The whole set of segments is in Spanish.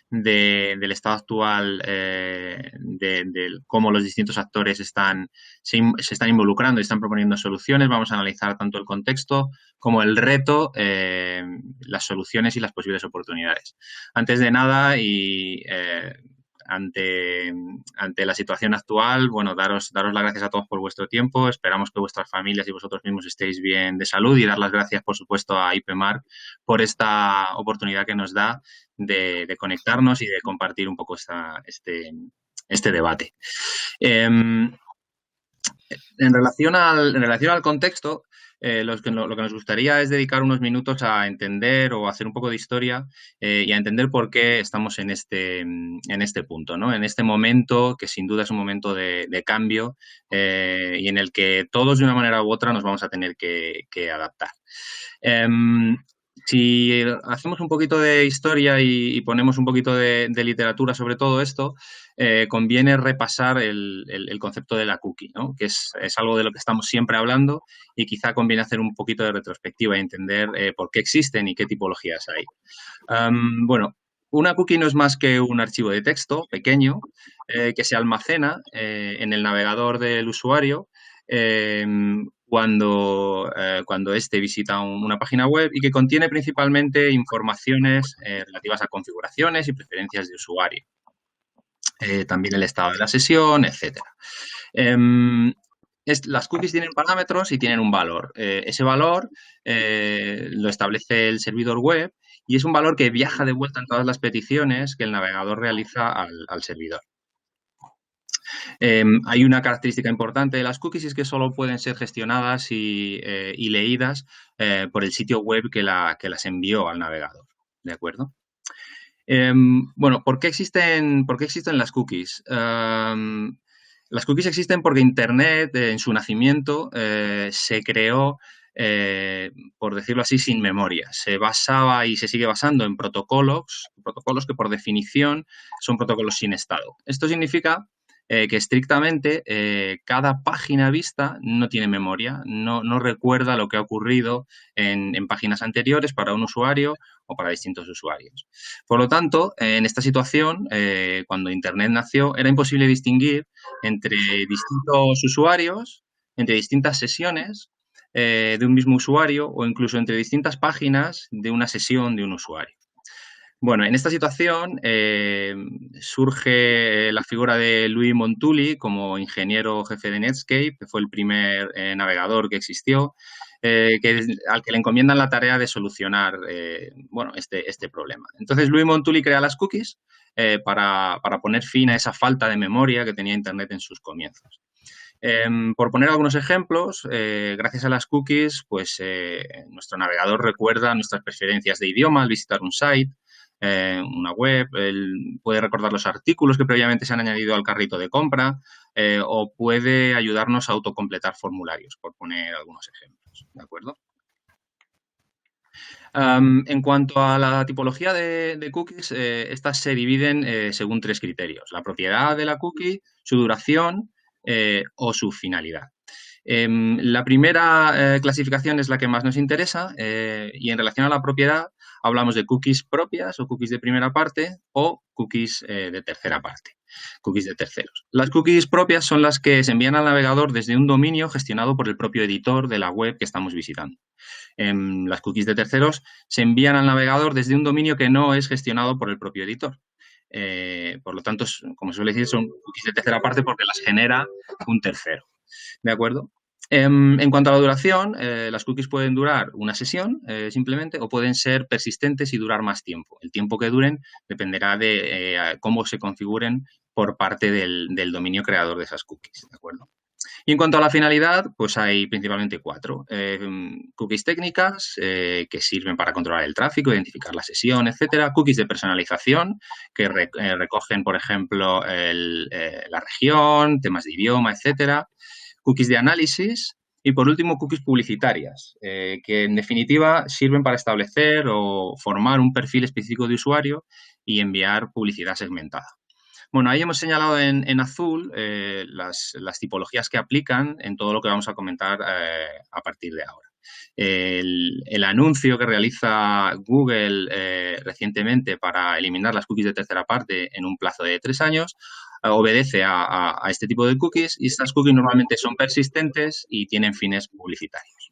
del estado actual de cómo los distintos actores se están involucrando y están proponiendo soluciones. Vamos a analizar tanto el contexto como el reto, las soluciones y las posibles oportunidades. Antes de nada y ante la situación actual, bueno, daros las gracias a todos por vuestro tiempo. Esperamos que vuestras familias y vosotros mismos estéis bien de salud y dar las gracias, por supuesto, a IPMARC por esta oportunidad que nos da de conectarnos y de compartir un poco este debate. En relación al contexto, lo que nos gustaría es dedicar unos minutos a entender o hacer un poco de historia y a entender por qué estamos en este punto, ¿no? En este momento, que sin duda es un momento de cambio y en el que todos de una manera u otra nos vamos a tener que adaptar. Si hacemos un poquito de historia y ponemos un poquito de literatura sobre todo esto, conviene repasar el concepto de la cookie, ¿no? Que es algo de lo que estamos siempre hablando y quizá conviene hacer un poquito de retrospectiva y entender por qué existen y qué tipologías hay. Bueno, una cookie no es más que un archivo de texto pequeño que se almacena en el navegador del usuario cuando éste visita una página web y que contiene principalmente informaciones relativas a configuraciones y preferencias de usuario. También el estado de la sesión, etcétera. Las cookies tienen parámetros y tienen un valor. Ese valor lo establece el servidor web y es un valor que viaja de vuelta en todas las peticiones que el navegador realiza al servidor. Hay una característica importante de las cookies y es que solo pueden ser gestionadas y leídas por el sitio web que las envió al navegador. ¿De acuerdo? Bueno, ¿por qué existen las cookies? Las cookies existen porque Internet, en su nacimiento, se creó, por decirlo así, sin memoria. Se basaba y se sigue basando en protocolos que por definición son protocolos sin estado. Esto significa que estrictamente cada página vista no tiene memoria, no recuerda lo que ha ocurrido en páginas anteriores para un usuario o para distintos usuarios. Por lo tanto, en esta situación, cuando Internet nació, era imposible distinguir entre distintos usuarios, entre distintas sesiones de un mismo usuario o incluso entre distintas páginas de una sesión de un usuario. Bueno, en esta situación surge la figura de Louis Montulli como ingeniero jefe de Netscape, que fue el primer navegador que existió, al que le encomiendan la tarea de solucionar bueno, este problema. Entonces, Louis Montulli crea las cookies para poner fin a esa falta de memoria que tenía Internet en sus comienzos. Por poner algunos ejemplos, gracias a las cookies, pues nuestro navegador recuerda nuestras preferencias de idioma al visitar un site, una web, puede recordar los artículos que previamente se han añadido al carrito de compra o puede ayudarnos a autocompletar formularios, por poner algunos ejemplos, ¿de acuerdo? En cuanto a la tipología de cookies, estas se dividen según tres criterios: la propiedad de la cookie, su duración o su finalidad. La primera clasificación es la que más nos interesa y en relación a la propiedad hablamos de cookies propias o cookies de primera parte o cookies de tercera parte, cookies de terceros. Las cookies propias son las que se envían al navegador desde un dominio gestionado por el propio editor de la web que estamos visitando. Las cookies de terceros se envían al navegador desde un dominio que no es gestionado por el propio editor. Por lo tanto, como suele decir, son cookies de tercera parte porque las genera un tercero. ¿De acuerdo? En cuanto a la duración, las cookies pueden durar una sesión simplemente o pueden ser persistentes y durar más tiempo. El tiempo que duren dependerá de cómo se configuren por parte del dominio creador de esas cookies. ¿De acuerdo? Y en cuanto a la finalidad, pues hay principalmente cuatro. Cookies técnicas, que sirven para controlar el tráfico, identificar la sesión, etcétera. Cookies de personalización, que recogen, por ejemplo, la región, temas de idioma, etcétera. Cookies de análisis y, por último, cookies publicitarias, que en definitiva sirven para establecer o formar un perfil específico de usuario y enviar publicidad segmentada. Bueno, ahí hemos señalado en azul las tipologías que aplican en todo lo que vamos a comentar a partir de ahora. El anuncio que realiza Google recientemente para eliminar las cookies de tercera parte en un plazo de 3 años obedece a este tipo de cookies, y estas cookies normalmente son persistentes y tienen fines publicitarios.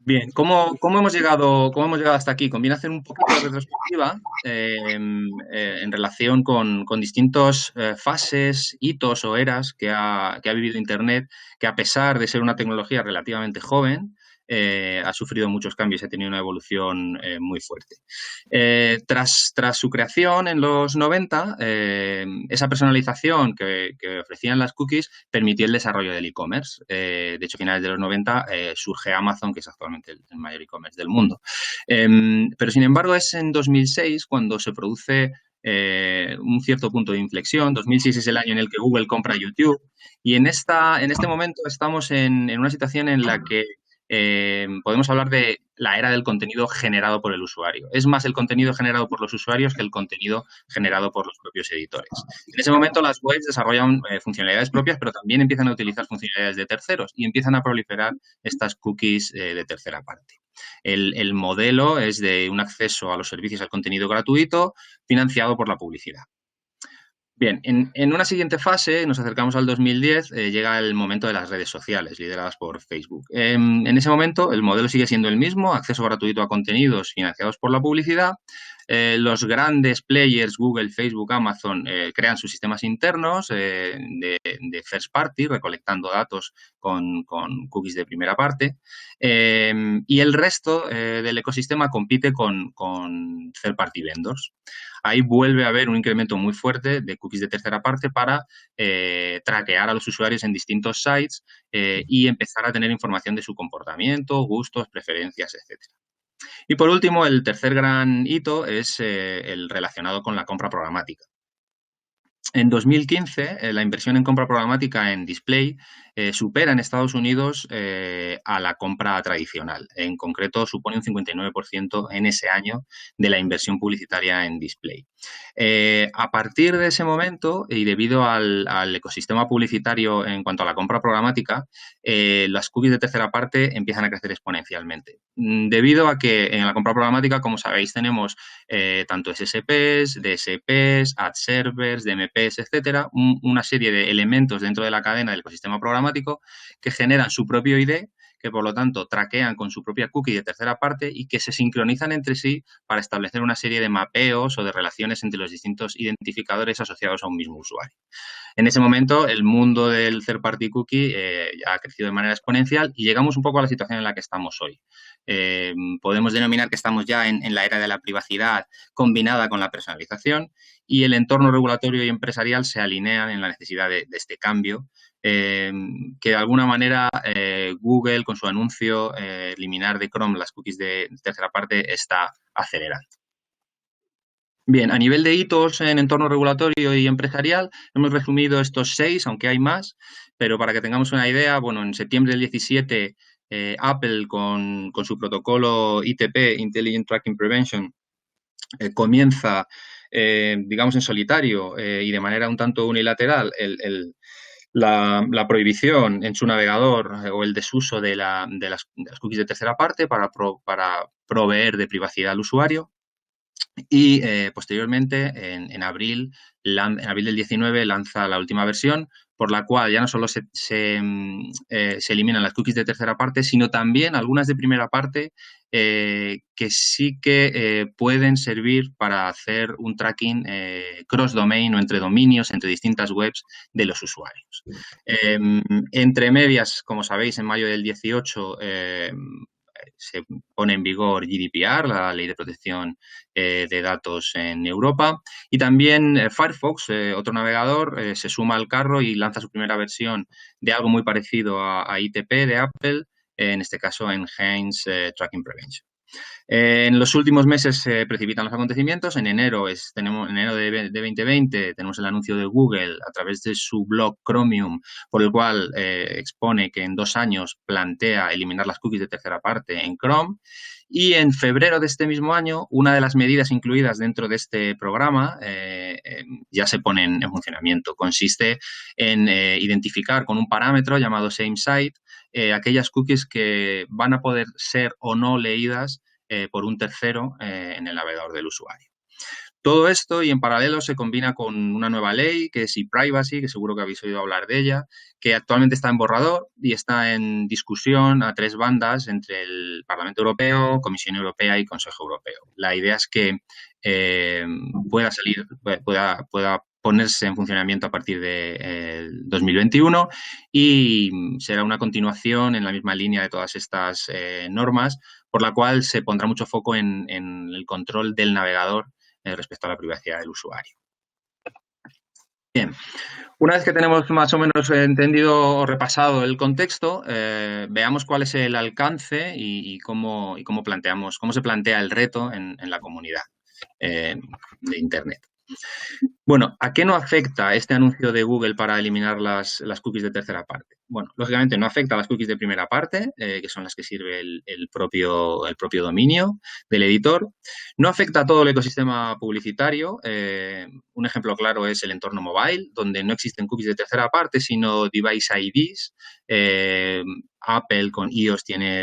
Bien, ¿cómo hemos llegado hasta aquí? Conviene hacer un poquito de retrospectiva en relación con distintos fases, hitos o eras que ha vivido Internet, que a pesar de ser una tecnología relativamente joven, ha sufrido muchos cambios y ha tenido una evolución muy fuerte. Tras su creación en los 90, esa personalización que ofrecían las cookies permitió el desarrollo del e-commerce. De hecho, a finales de los 90 surge Amazon, que es actualmente el mayor e-commerce del mundo. Pero, sin embargo, es en 2006 cuando se produce un cierto punto de inflexión. 2006 es el año en el que Google compra YouTube, y en este momento estamos en una situación en la que podemos hablar de la era del contenido generado por el usuario. Es más el contenido generado por los usuarios que el contenido generado por los propios editores. En ese momento las webs desarrollan funcionalidades propias, pero también empiezan a utilizar funcionalidades de terceros y empiezan a proliferar estas cookies de tercera parte. El modelo es de un acceso a los servicios al contenido gratuito financiado por la publicidad. Bien, en una siguiente fase, nos acercamos al 2010, llega el momento de las redes sociales, lideradas por Facebook. En ese momento, el modelo sigue siendo el mismo: acceso gratuito a contenidos financiados por la publicidad. Los grandes players, Google, Facebook, Amazon, crean sus sistemas internos de first party, recolectando datos con cookies de primera parte. Y el resto del ecosistema compite con third party vendors. Ahí vuelve a haber un incremento muy fuerte de cookies de tercera parte para traquear a los usuarios en distintos sites y empezar a tener información de su comportamiento, gustos, preferencias, etcétera. Y por último, el tercer gran hito es el relacionado con la compra programática. En 2015, la inversión en compra programática en display supera en Estados Unidos a la compra tradicional. En concreto, supone un 59% en ese año de la inversión publicitaria en display. A partir de ese momento, y debido al ecosistema publicitario en cuanto a la compra programática, las cookies de tercera parte empiezan a crecer exponencialmente. Debido a que en la compra programática, como sabéis, tenemos tanto SSPs, DSPs, ad servers, DMPs, etcétera, una serie de elementos dentro de la cadena del ecosistema programático que generan su propio ID, que por lo tanto traquean con su propia cookie de tercera parte y que se sincronizan entre sí para establecer una serie de mapeos o de relaciones entre los distintos identificadores asociados a un mismo usuario. En ese momento, el mundo del third party cookie ya ha crecido de manera exponencial y llegamos un poco a la situación en la que estamos hoy. Podemos denominar que estamos ya en la era de la privacidad combinada con la personalización, y el entorno regulatorio y empresarial se alinean en la necesidad de este cambio, que de alguna manera Google, con su anuncio eliminar de Chrome las cookies de tercera parte, está acelerando. Bien, a nivel de hitos en entorno regulatorio y empresarial, hemos resumido estos 6, aunque hay más, pero para que tengamos una idea, bueno, en septiembre del 17, Apple con su protocolo ITP, Intelligent Tracking Prevention, comienza, digamos, en solitario y de manera un tanto unilateral la prohibición en su navegador o el desuso de las cookies de tercera parte para proveer de privacidad al usuario. Y posteriormente, en abril del 19, lanza la última versión, por la cual ya no solo se eliminan las cookies de tercera parte, sino también algunas de primera parte que sí que pueden servir para hacer un tracking cross-domain o entre dominios, entre distintas webs de los usuarios. Entre medias, como sabéis, en mayo del 18 se pone en vigor GDPR, la Ley de Protección de Datos en Europa, y también Firefox, otro navegador, se suma al carro y lanza su primera versión de algo muy parecido a ITP de Apple, en este caso Enhanced Tracking Prevention. En los últimos meses se precipitan los acontecimientos. En enero de 2020 tenemos el anuncio de Google a través de su blog Chromium, por el cual expone que en 2 años plantea eliminar las cookies de tercera parte en Chrome. Y en febrero de este mismo año, una de las medidas incluidas dentro de este programa ya se pone en funcionamiento. Consiste en identificar con un parámetro llamado SameSite aquellas cookies que van a poder ser o no leídas por un tercero en el navegador del usuario. Todo esto y en paralelo se combina con una nueva ley que es ePrivacy, que seguro que habéis oído hablar de ella, que actualmente está en borrador y está en discusión a 3 bandas entre el Parlamento Europeo, Comisión Europea y Consejo Europeo. La idea es que pueda ponerse en funcionamiento a partir de 2021 y será una continuación en la misma línea de todas estas normas, por la cual se pondrá mucho foco en el control del navegador respecto a la privacidad del usuario. Bien, una vez que tenemos más o menos entendido o repasado el contexto, veamos cuál es el alcance y cómo se plantea el reto en la comunidad de Internet. Bueno, ¿a qué no afecta este anuncio de Google para eliminar las cookies de tercera parte? Bueno, lógicamente no afecta a las cookies de primera parte, que son las que sirve el propio dominio del editor. No afecta a todo el ecosistema publicitario. Un ejemplo claro es el entorno mobile, donde no existen cookies de tercera parte, sino device IDs. Apple con iOS tiene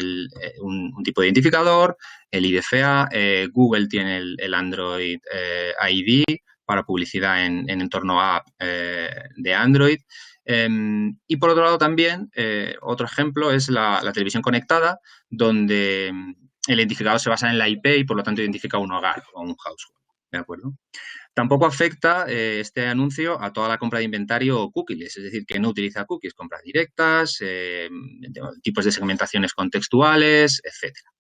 un tipo de identificador, el IDFA, Google tiene el Android ID, para publicidad en entorno app de Android. Y por otro lado también, otro ejemplo es la televisión conectada, donde el identificador se basa en la IP y por lo tanto identifica un hogar o un household. ¿De acuerdo? Tampoco afecta este anuncio a toda la compra de inventario cookies, es decir, que no utiliza cookies, compras directas, tipos de segmentaciones contextuales, etcétera.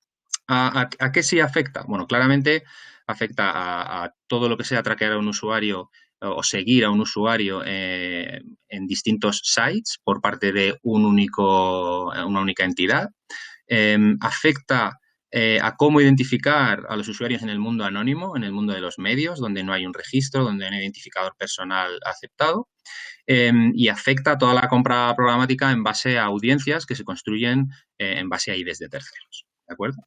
¿A qué sí afecta? Bueno, claramente afecta a todo lo que sea traquear a un usuario o seguir a un usuario en distintos sites por parte de una única entidad. Afecta a cómo identificar a los usuarios en el mundo anónimo, en el mundo de los medios, donde no hay un registro, donde no hay un identificador personal aceptado. Y afecta a toda la compra programática en base a audiencias que se construyen en base a IDs de terceros. ¿De acuerdo?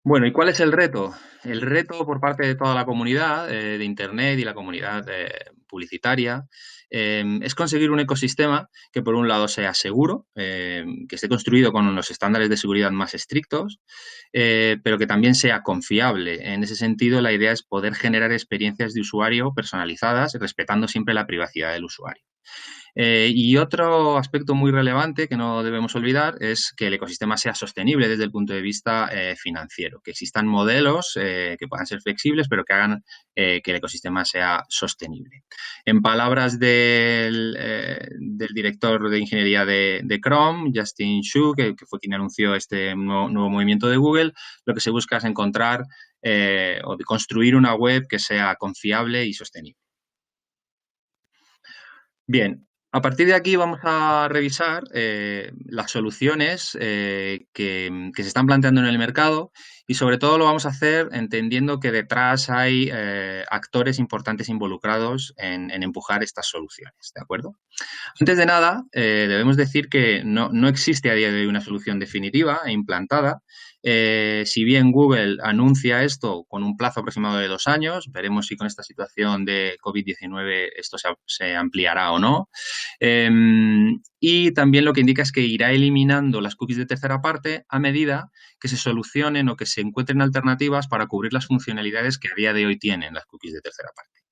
Bueno, ¿y cuál es el reto? El reto por parte de toda la comunidad de Internet y la comunidad publicitaria es conseguir un ecosistema que por un lado sea seguro, que esté construido con los estándares de seguridad más estrictos, pero que también sea confiable. En ese sentido, la idea es poder generar experiencias de usuario personalizadas, respetando siempre la privacidad del usuario. Y otro aspecto muy relevante que no debemos olvidar es que el ecosistema sea sostenible desde el punto de vista financiero, que existan modelos que puedan ser flexibles, pero que hagan que el ecosistema sea sostenible. En palabras del director de ingeniería de Chrome, Justin Shu, que fue quien anunció este nuevo movimiento de Google, lo que se busca es encontrar o de construir una web que sea confiable y sostenible. Bien, a partir de aquí vamos a revisar las soluciones que se están planteando en el mercado y sobre todo lo vamos a hacer entendiendo que detrás hay actores importantes involucrados en empujar estas soluciones, ¿de acuerdo? Antes de nada, debemos decir que no existe a día de hoy una solución definitiva e implantada. Si bien Google anuncia esto con un plazo aproximado de 2 años, veremos si con esta situación de COVID-19 esto se ampliará o no. Y también lo que indica es que irá eliminando las cookies de tercera parte a medida que se solucionen o que se encuentren alternativas para cubrir las funcionalidades que a día de hoy tienen las cookies de tercera parte.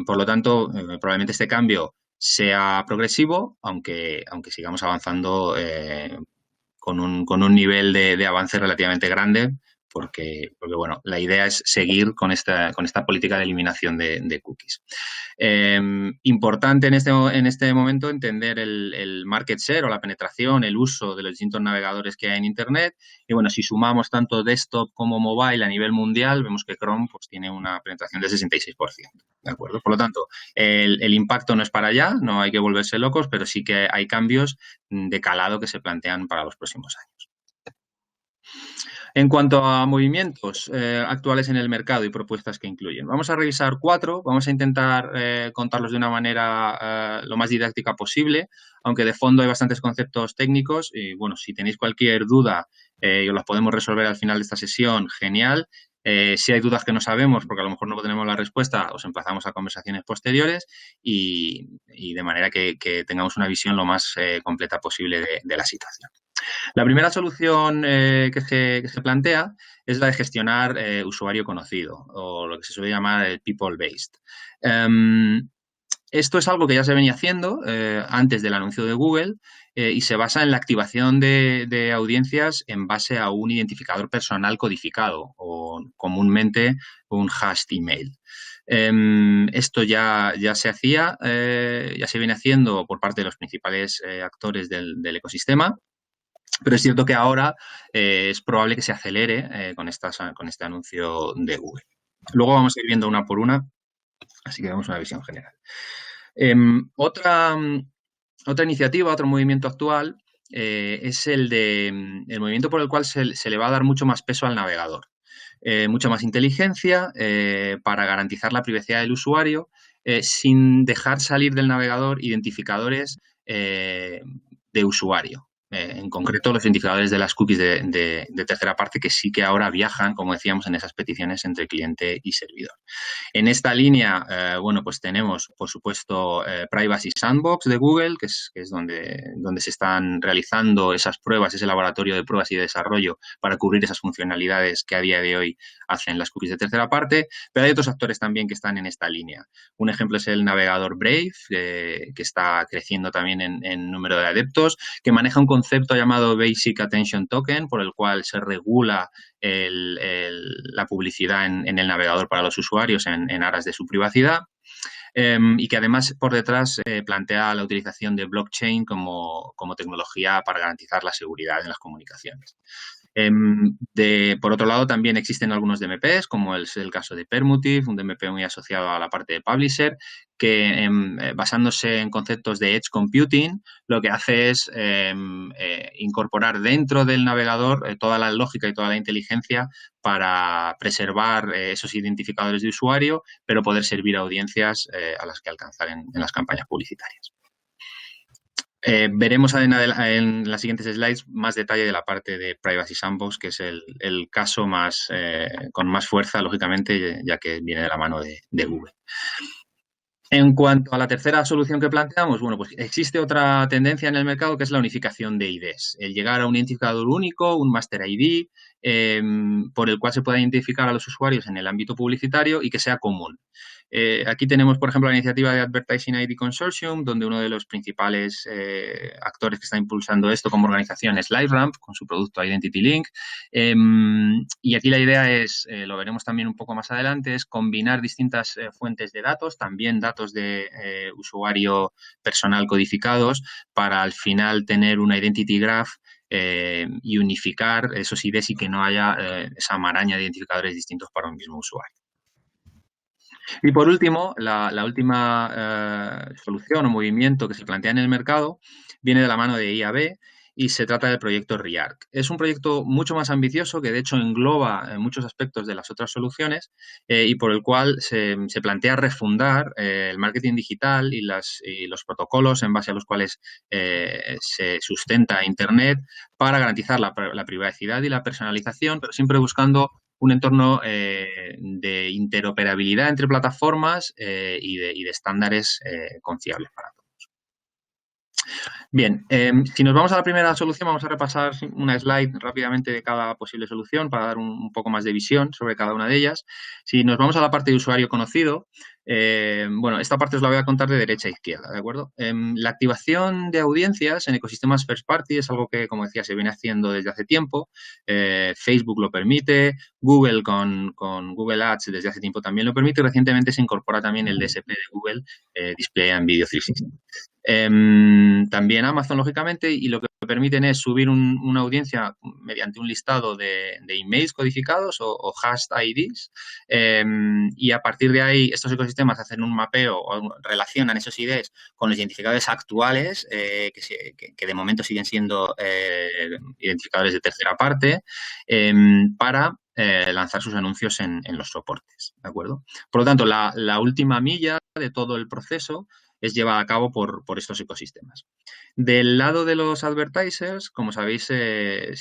Por lo tanto, probablemente este cambio sea progresivo, aunque sigamos avanzando con un nivel de avance relativamente grande, porque bueno, la idea es seguir con esta política de eliminación de cookies. Importante en este momento entender el market share o la penetración, el uso de los distintos navegadores que hay en Internet. Y bueno, si sumamos tanto desktop como mobile a nivel mundial, vemos que Chrome pues, tiene una penetración del 66%. ¿De acuerdo? Por lo tanto, el impacto no es para allá, no hay que volverse locos, pero sí que hay cambios de calado que se plantean para los próximos años. En cuanto a movimientos actuales en el mercado y propuestas que incluyen, vamos a revisar 4, vamos a intentar contarlos de una manera lo más didáctica posible, aunque de fondo hay bastantes conceptos técnicos y bueno, si tenéis cualquier duda y os las podemos resolver al final de esta sesión, genial. Si hay dudas que no sabemos, porque a lo mejor no tenemos la respuesta, os emplazamos a conversaciones posteriores y de manera que tengamos una visión lo más completa posible de la situación. La primera solución que se plantea es la de gestionar usuario conocido, o lo que se suele llamar el people-based. Esto es algo que ya se venía haciendo antes del anuncio de Google y se basa en la activación de audiencias en base a un identificador personal codificado o comúnmente un hashed email. Esto ya se hacía, ya se viene haciendo por parte de los principales actores del ecosistema. Pero es cierto que ahora es probable que se acelere con este anuncio de Google. Luego vamos a ir viendo una por una, así que vemos una visión general. Otra iniciativa, otro movimiento actual es el movimiento por el cual se le va a dar mucho más peso al navegador. Mucha más inteligencia para garantizar la privacidad del usuario sin dejar salir del navegador identificadores de usuario. En concreto, los identificadores de las cookies de tercera parte que sí que ahora viajan, como decíamos, en esas peticiones entre cliente y servidor. En esta línea, bueno, pues tenemos, por supuesto, Privacy Sandbox de Google, que es donde se están realizando esas pruebas, ese laboratorio de pruebas y de desarrollo para cubrir esas funcionalidades que a día de hoy hacen las cookies de tercera parte, pero hay otros actores también que están en esta línea. Un ejemplo es el navegador Brave, que está creciendo también en número de adeptos, que maneja un concepto llamado Basic Attention Token, por el cual se regula la publicidad en el navegador para los usuarios en aras de su privacidad. Y que además por detrás plantea la utilización de blockchain como tecnología para garantizar la seguridad en las comunicaciones. Por otro lado, también existen algunos DMPs, como es el caso de Permutive, un DMP muy asociado a la parte de Publisher, que basándose en conceptos de Edge Computing, lo que hace es incorporar dentro del navegador toda la lógica y toda la inteligencia para preservar esos identificadores de usuario, pero poder servir a audiencias a las que alcanzar en las campañas publicitarias. Veremos en las siguientes slides más detalle de la parte de Privacy Sandbox, que es el caso con más fuerza, lógicamente, ya que viene de la mano de Google. En cuanto a la tercera solución que planteamos, bueno, pues existe otra tendencia en el mercado que es la unificación de IDs. El llegar a un identificador único, un Master ID, por el cual se pueda identificar a los usuarios en el ámbito publicitario y que sea común. Aquí tenemos, por ejemplo, la iniciativa de Advertising ID Consortium, donde uno de los principales actores que está impulsando esto como organización es LiveRamp, con su producto Identity Link. Y aquí la idea es, lo veremos también un poco más adelante, es combinar distintas fuentes de datos, también datos de usuario personal codificados, para al final tener una Identity Graph y unificar esos IDs y que no haya esa maraña de identificadores distintos para un mismo usuario. Y por último, la última solución o movimiento que se plantea en el mercado viene de la mano de IAB y se trata del proyecto REARC. Es un proyecto mucho más ambicioso que de hecho engloba muchos aspectos de las otras soluciones y por el cual se plantea refundar el marketing digital y los protocolos en base a los cuales se sustenta Internet para garantizar la privacidad y la personalización, pero siempre buscando un entorno de interoperabilidad entre plataformas y de estándares confiables para todos. Bien, si nos vamos a la primera solución, vamos a repasar una slide rápidamente de cada posible solución para dar un poco más de visión sobre cada una de ellas. Si nos vamos a la parte de usuario conocido, bueno, esta parte os la voy a contar de derecha a izquierda, ¿de acuerdo? La activación de audiencias en ecosistemas first party es algo que, como decía, se viene haciendo desde hace tiempo. Facebook lo permite, Google con Google Ads desde hace tiempo también lo permite y recientemente se incorpora también el DSP de Google, Display and Video 360. También Amazon, lógicamente, y lo que permiten es subir una audiencia mediante un listado de emails codificados o hashed IDs y a partir de ahí estos ecosistemas hacen un mapeo o relacionan esos IDs con los identificadores actuales que de momento siguen siendo identificadores de tercera parte para lanzar sus anuncios en los soportes, ¿de acuerdo? Por lo tanto, la última milla de todo el proceso es llevada a cabo por estos ecosistemas. Del lado de los advertisers, como sabéis,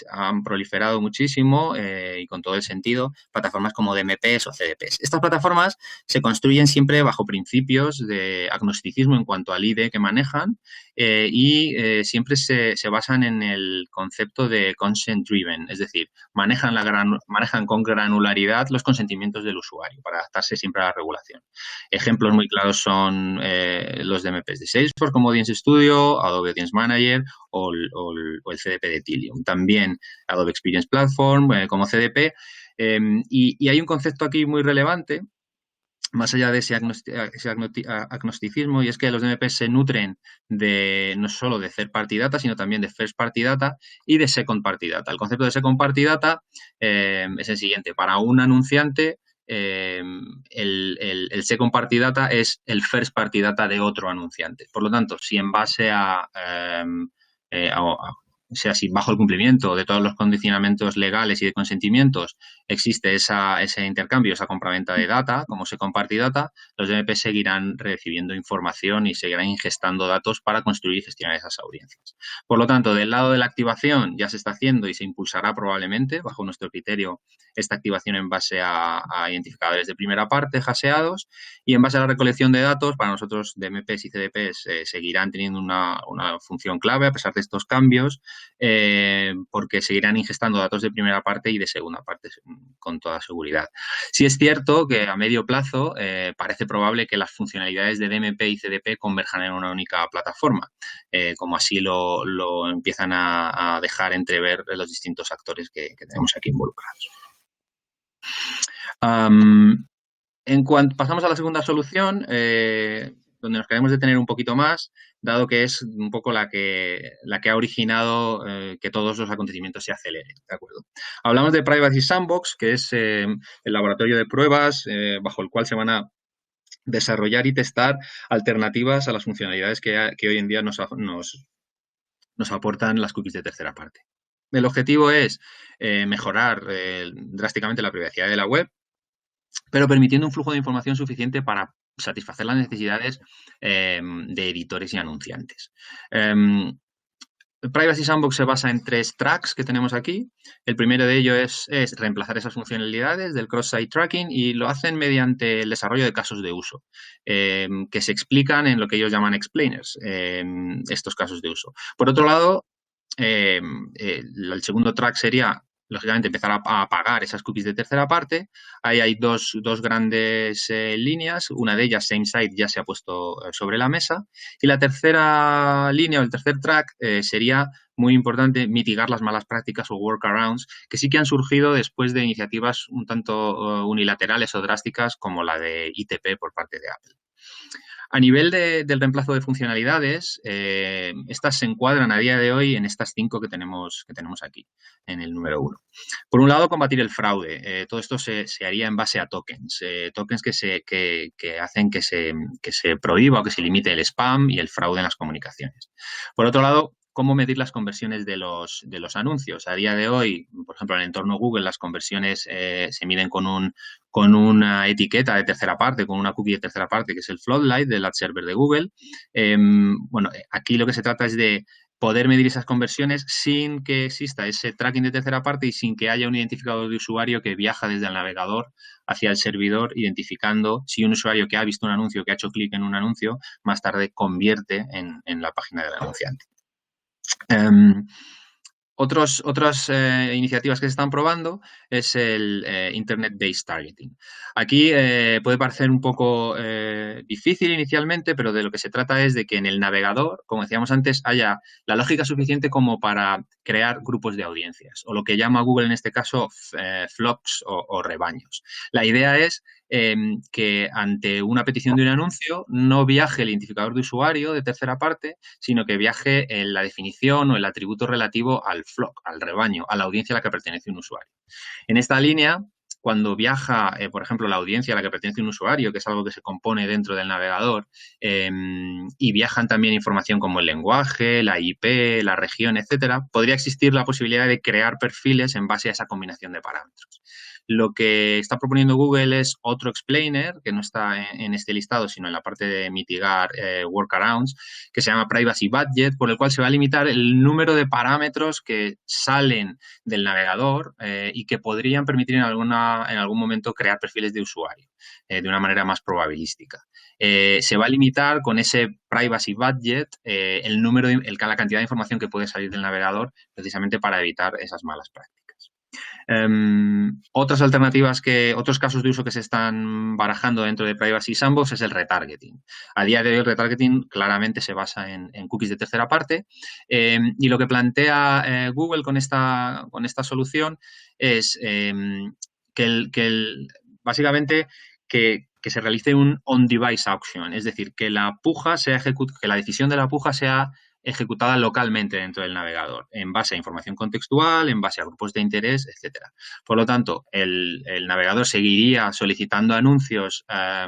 han proliferado muchísimo y con todo el sentido plataformas como DMPs o CDPs. Estas plataformas se construyen siempre bajo principios de agnosticismo en cuanto al IDE que manejan y siempre se basan en el concepto de consent driven, es decir, manejan con granularidad los consentimientos del usuario para adaptarse siempre a la regulación. Ejemplos muy claros son los DMPs de Salesforce como Audience Studio, Adobe Audience Manager o el CDP de Tilium. También Adobe Experience Platform como CDP. Y hay un concepto aquí muy relevante, más allá de ese agnosticismo, y es que los DMPs se nutren de no solo de third party data, sino también de first party data y de second party data. El concepto de second party data es el siguiente. Para un anunciante, el second party data es el first party data de otro anunciante. Por lo tanto, si en base o sea, si bajo el cumplimiento de todos los condicionamientos legales y de consentimientos existe ese intercambio, esa compraventa de data, como se comparte data, los DMP seguirán recibiendo información y seguirán ingestando datos para construir y gestionar esas audiencias. Por lo tanto, del lado de la activación ya se está haciendo y se impulsará probablemente, bajo nuestro criterio, esta activación en base a identificadores de primera parte, haseados, y en base a la recolección de datos, para nosotros DMPs y CDPs seguirán teniendo una función clave a pesar de estos cambios, porque seguirán ingestando datos de primera parte y de segunda parte con toda seguridad. Sí es cierto que a medio plazo parece probable que las funcionalidades de DMP y CDP converjan en una única plataforma, como así lo empiezan a dejar entrever los distintos actores que tenemos aquí involucrados. Pasamos a la segunda solución, donde nos queremos detener un poquito más, dado que es un poco la que ha originado que todos los acontecimientos se aceleren, ¿de acuerdo? Hablamos de Privacy Sandbox, que es el laboratorio de pruebas bajo el cual se van a desarrollar y testar alternativas a las funcionalidades que hoy en día nos aportan las cookies de tercera parte. El objetivo es mejorar drásticamente la privacidad de la web, pero permitiendo un flujo de información suficiente para satisfacer las necesidades de editores y anunciantes. Privacy Sandbox se basa en 3 tracks que tenemos aquí. El primero de ellos es reemplazar esas funcionalidades del cross-site tracking y lo hacen mediante el desarrollo de casos de uso que se explican en lo que ellos llaman explainers, estos casos de uso. Por otro lado, el segundo track sería, lógicamente, empezar a pagar esas cookies de tercera parte. Ahí hay dos grandes líneas. Una de ellas, Same Site, ya se ha puesto sobre la mesa. Y la tercera línea o el tercer track sería muy importante mitigar las malas prácticas o workarounds que sí que han surgido después de iniciativas un tanto unilaterales o drásticas como la de ITP por parte de Apple. A nivel del reemplazo de funcionalidades, estas se encuadran a día de hoy en estas 5 que tenemos aquí, en el número 1. Por un lado, combatir el fraude. Todo esto se haría en base a tokens. Tokens que hacen que se prohíba o que se limite el spam y el fraude en las comunicaciones. Por otro lado, cómo medir las conversiones de los anuncios. A día de hoy, por ejemplo, en el entorno Google, las conversiones se miden con una etiqueta de tercera parte, con una cookie de tercera parte, que es el Floodlight del ad server de Google. Aquí lo que se trata es de poder medir esas conversiones sin que exista ese tracking de tercera parte y sin que haya un identificador de usuario que viaja desde el navegador hacia el servidor, identificando si un usuario que ha visto un anuncio, que ha hecho clic en un anuncio, más tarde convierte en la página del anunciante. Otras iniciativas que se están probando es el Internet-Based Targeting. Aquí puede parecer un poco difícil inicialmente, pero de lo que se trata es de que en el navegador, como decíamos antes, haya la lógica suficiente como para crear grupos de audiencias, o lo que llama Google en este caso flocks o rebaños. La idea es que ante una petición de un anuncio no viaje el identificador de usuario de tercera parte, sino que viaje en la definición o el atributo relativo al flock, al rebaño, a la audiencia a la que pertenece un usuario. En esta línea, cuando viaja, por ejemplo, la audiencia a la que pertenece un usuario, que es algo que se compone dentro del navegador, y viajan también información como el lenguaje, la IP, la región, etcétera, podría existir la posibilidad de crear perfiles en base a esa combinación de parámetros. Lo que está proponiendo Google es otro explainer, que no está en este listado, sino en la parte de mitigar workarounds, que se llama Privacy Budget, por el cual se va a limitar el número de parámetros que salen del navegador y que podrían permitir en algún momento crear perfiles de usuario de una manera más probabilística. Se va a limitar con ese privacy budget la cantidad de información que puede salir del navegador precisamente para evitar esas malas prácticas. Otras alternativas otros casos de uso que se están barajando dentro de Privacy Sandbox es el retargeting. A día de hoy el retargeting claramente se basa en cookies de tercera parte y lo que plantea Google con esta solución es básicamente que se realice un on-device auction, es decir, que la decisión de la puja sea ejecutada localmente dentro del navegador, en base a información contextual, en base a grupos de interés, etcétera. Por lo tanto, el navegador seguiría solicitando anuncios a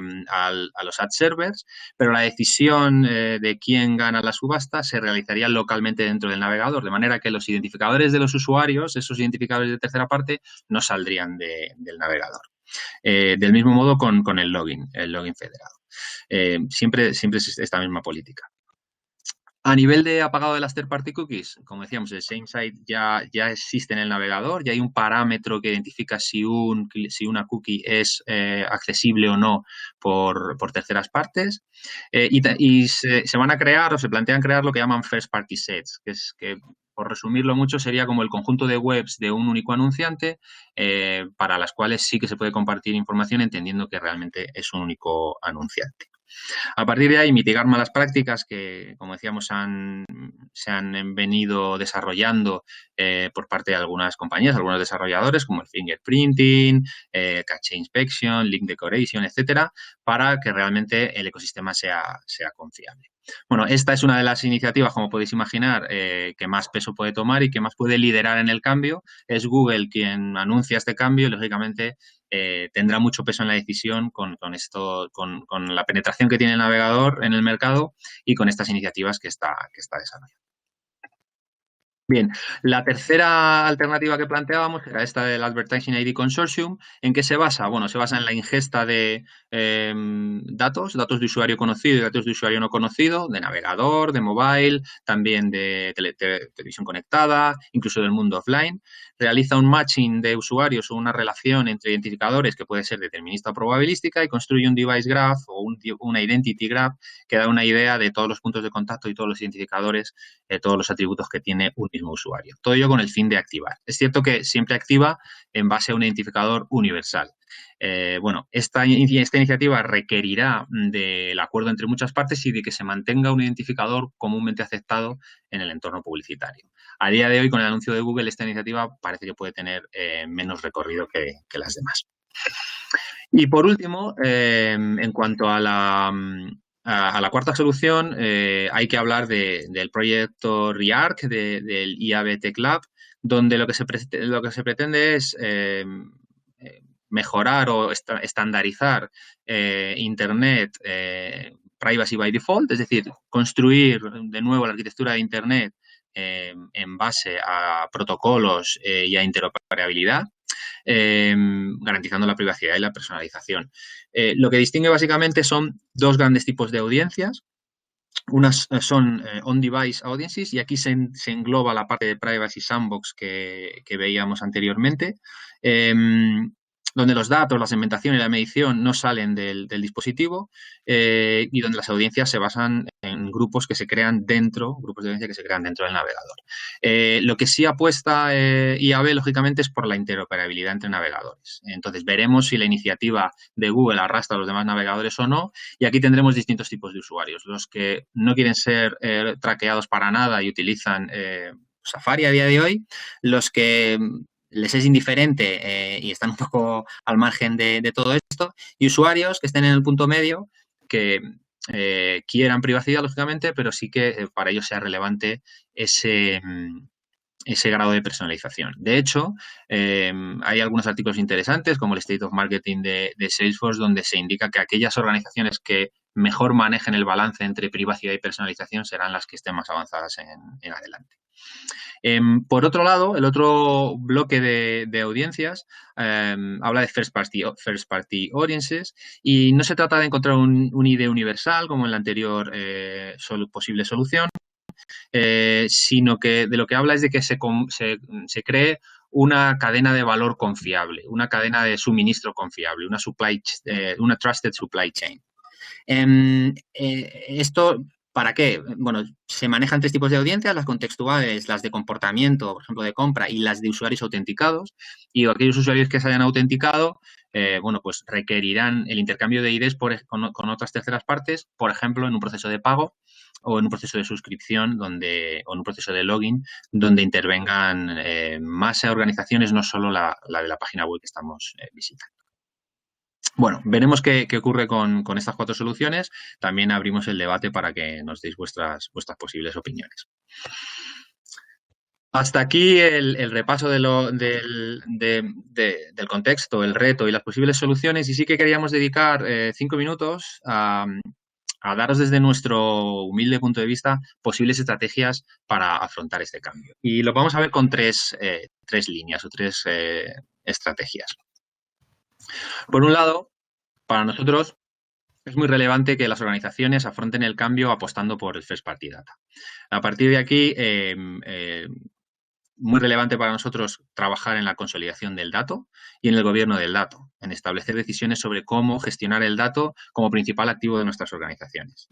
los ad servers, pero la decisión de quién gana la subasta se realizaría localmente dentro del navegador, de manera que los identificadores de los usuarios, esos identificadores de tercera parte, no saldrían del navegador. Del mismo modo con el login federado. Siempre es esta misma política. A nivel de apagado de las third-party cookies, como decíamos, el same site ya existe en el navegador, ya hay un parámetro que identifica si una cookie es accesible o no por terceras partes y se van a crear o se plantean crear lo que llaman first-party sets, que por resumirlo mucho sería como el conjunto de webs de un único anunciante para las cuales sí que se puede compartir información entendiendo que realmente es un único anunciante. A partir de ahí, mitigar malas prácticas que, como decíamos, se han venido desarrollando por parte de algunas compañías, algunos desarrolladores, como el fingerprinting, cache inspection, link decoration, etcétera, para que realmente el ecosistema sea confiable. Bueno, esta es una de las iniciativas, como podéis imaginar, que más peso puede tomar y que más puede liderar en el cambio. Es Google quien anuncia este cambio y, lógicamente, tendrá mucho peso en la decisión con la penetración que tiene el navegador en el mercado y con estas iniciativas que está desarrollando. Bien, la tercera alternativa que planteábamos era esta del Advertising ID Consortium. ¿En qué se basa? Bueno, se basa en la ingesta de datos de usuario conocido y datos de usuario no conocido, de navegador, de mobile, también de televisión conectada, incluso del mundo offline. Realiza un matching de usuarios o una relación entre identificadores que puede ser determinista o probabilística y construye un device graph o una identity graph que da una idea de todos los puntos de contacto y todos los identificadores, todos los atributos que tiene un mismo usuario. Todo ello con el fin de activar. Es cierto que siempre activa en base a un identificador universal. Bueno, esta iniciativa requerirá del acuerdo entre muchas partes y de que se mantenga un identificador comúnmente aceptado en el entorno publicitario. A día de hoy, con el anuncio de Google, esta iniciativa parece que puede tener menos recorrido que las demás. Y por último, en cuanto a la cuarta solución, hay que hablar del proyecto REARC del IAB Tech Lab, donde lo que se pretende es mejorar o estandarizar Internet privacy by default, es decir, construir de nuevo la arquitectura de Internet en base a protocolos y a interoperabilidad, garantizando la privacidad y la personalización. Lo que distingue básicamente son dos grandes tipos de audiencias. Unas son on-device audiences y aquí se engloba la parte de Privacy Sandbox que veíamos anteriormente, donde los datos, la segmentación y la medición no salen del dispositivo y donde las audiencias se basan en grupos que se crean grupos de audiencia que se crean dentro del navegador. Lo que sí apuesta IAB, lógicamente, es por la interoperabilidad entre navegadores. Entonces, veremos si la iniciativa de Google arrastra a los demás navegadores o no, y aquí tendremos distintos tipos de usuarios. Los que no quieren ser traqueados para nada y utilizan Safari a día de hoy, los que les es indiferente y están un poco al margen de todo esto, y usuarios que estén en el punto medio, que quieran privacidad, lógicamente, pero sí que para ellos sea relevante ese grado de personalización. De hecho, hay algunos artículos interesantes, como el State of Marketing de Salesforce, donde se indica que aquellas organizaciones que mejor manejen el balance entre privacidad y personalización serán las que estén más avanzadas en adelante. Por otro lado, el otro bloque de audiencias habla de first party audiences y no se trata de encontrar un ID universal como en la anterior posible solución, sino que de lo que habla es de que se cree una cadena de valor confiable, una cadena de suministro confiable, una trusted supply chain. Esto, ¿para qué? Bueno, se manejan tres tipos de audiencias, las contextuales, las de comportamiento, por ejemplo, de compra, y las de usuarios autenticados. Y aquellos usuarios que se hayan autenticado, bueno, pues requerirán el intercambio de IDs con otras terceras partes, por ejemplo, en un proceso de pago o en un proceso de suscripción o en un proceso de login donde intervengan más organizaciones, no solo la de la página web que estamos visitando. Bueno, veremos qué ocurre con estas cuatro soluciones. También abrimos el debate para que nos deis vuestras posibles opiniones. Hasta aquí el repaso del contexto, el reto y las posibles soluciones. Y sí que queríamos dedicar 5 minutos a daros desde nuestro humilde punto de vista posibles estrategias para afrontar este cambio. Y lo vamos a ver con tres líneas o tres estrategias. Por un lado, para nosotros es muy relevante que las organizaciones afronten el cambio apostando por el First Party Data. A partir de aquí, muy relevante para nosotros trabajar en la consolidación del dato y en el gobierno del dato, en establecer decisiones sobre cómo gestionar el dato como principal activo de nuestras organizaciones.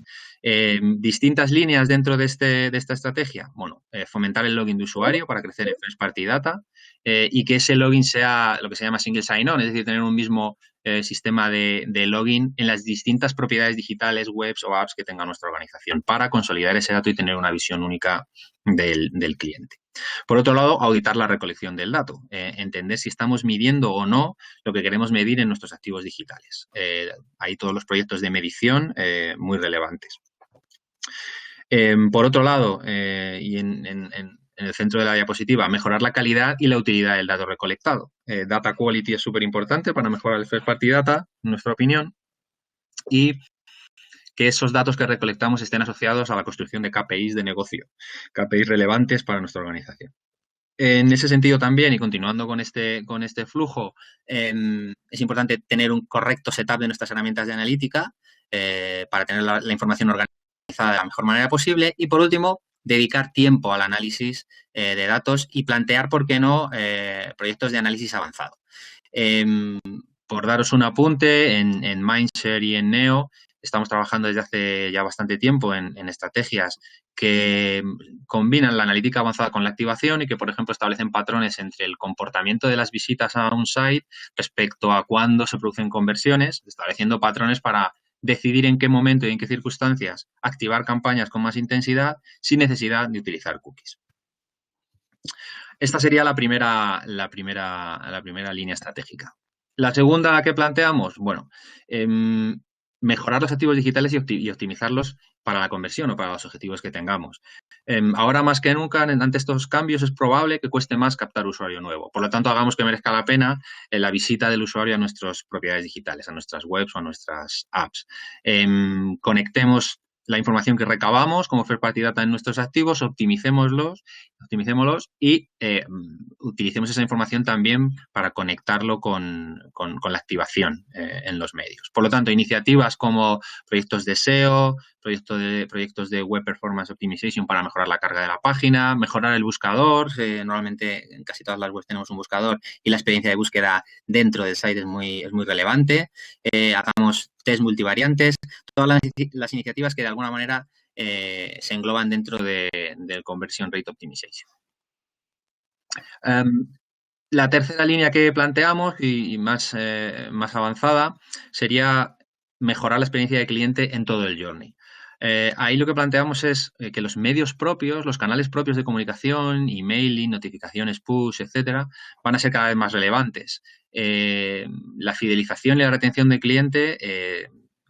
Distintas líneas dentro de esta estrategia. Bueno, fomentar el login de usuario para crecer en First Party Data y que ese login sea lo que se llama single sign-on, es decir, tener un mismo sistema de login en las distintas propiedades digitales, webs o apps que tenga nuestra organización para consolidar ese dato y tener una visión única del cliente. Por otro lado, auditar la recolección del dato, entender si estamos midiendo o no lo que queremos medir en nuestros activos digitales. Hay todos los proyectos de medición muy relevantes. Por otro lado, y en el centro de la diapositiva, mejorar la calidad y la utilidad del dato recolectado. Data quality es súper importante para mejorar el first party data, en nuestra opinión, y que esos datos que recolectamos estén asociados a la construcción de KPIs de negocio, KPIs relevantes para nuestra organización. En ese sentido también, y continuando con este flujo, es importante tener un correcto setup de nuestras herramientas de analítica para tener la información organizada de la mejor manera posible. Y, por último, dedicar tiempo al análisis de datos y plantear, ¿por qué no?, proyectos de análisis avanzado. Por daros un apunte, en Mindshare y en Neo estamos trabajando desde hace ya bastante tiempo en estrategias que combinan la analítica avanzada con la activación y que, por ejemplo, establecen patrones entre el comportamiento de las visitas a un site respecto a cuándo se producen conversiones, estableciendo patrones para decidir en qué momento y en qué circunstancias activar campañas con más intensidad sin necesidad de utilizar cookies. Esta sería la primera línea estratégica. La segunda que planteamos, bueno, mejorar los activos digitales y optimizarlos para la conversión o para los objetivos que tengamos. Ahora más que nunca, ante estos cambios, es probable que cueste más captar usuario nuevo. Por lo tanto, hagamos que merezca la pena la visita del usuario a nuestras propiedades digitales, a nuestras webs o a nuestras apps. Conectemos la información que recabamos como first party data en nuestros activos, optimicémoslos y utilicemos esa información también para conectarlo con la activación en los medios. Por lo tanto, iniciativas como proyectos de SEO, proyectos de Web Performance Optimization para mejorar la carga de la página, mejorar el buscador. Normalmente en casi todas las webs tenemos un buscador y la experiencia de búsqueda dentro del site es muy relevante. Hagamos test multivariantes, todas las iniciativas que de alguna manera se engloban dentro del Conversion Rate Optimization. La tercera línea que planteamos y más avanzada sería mejorar la experiencia de cliente en todo el journey. Ahí lo que planteamos es que los medios propios, los canales propios de comunicación, emailing, notificaciones push, etcétera, van a ser cada vez más relevantes. La fidelización y la retención del cliente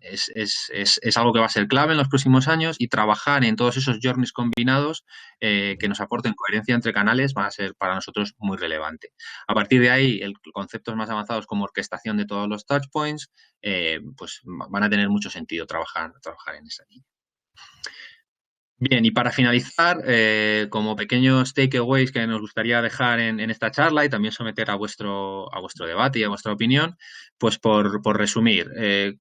es algo que va a ser clave en los próximos años y trabajar en todos esos journeys combinados que nos aporten coherencia entre canales va a ser para nosotros muy relevante. A partir de ahí, conceptos más avanzados como orquestación de todos los touchpoints, pues van a tener mucho sentido trabajar en esa línea. Bien, y para finalizar, como pequeños takeaways que nos gustaría dejar en esta charla y también someter a vuestro debate y a vuestra opinión, pues por resumir,